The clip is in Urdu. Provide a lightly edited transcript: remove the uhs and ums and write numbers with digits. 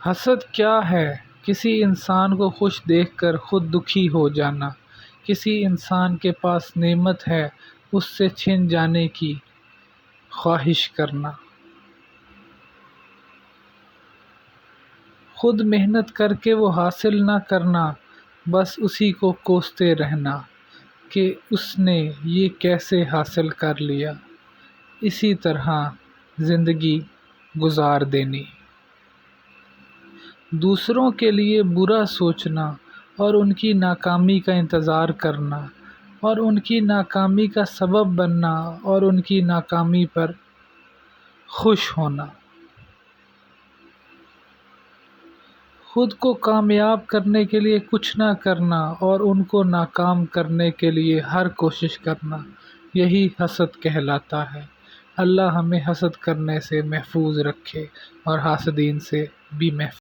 حسد کیا ہے؟ کسی انسان کو خوش دیکھ کر خود دکھی ہو جانا، کسی انسان کے پاس نعمت ہے اس سے چھن جانے کی خواہش کرنا، خود محنت کر کے وہ حاصل نہ کرنا، بس اسی کو کوستے رہنا کہ اس نے یہ کیسے حاصل کر لیا، اسی طرح زندگی گزار دینی۔ دوسروں کے لیے برا سوچنا اور ان کی ناکامی کا انتظار کرنا اور ان کی ناکامی کا سبب بننا اور ان کی ناکامی پر خوش ہونا، خود کو کامیاب کرنے کے لیے کچھ نہ کرنا اور ان کو ناکام کرنے کے لیے ہر کوشش کرنا، یہی حسد کہلاتا ہے۔ اللہ ہمیں حسد کرنے سے محفوظ رکھے اور حاسدین سے بھی محفوظ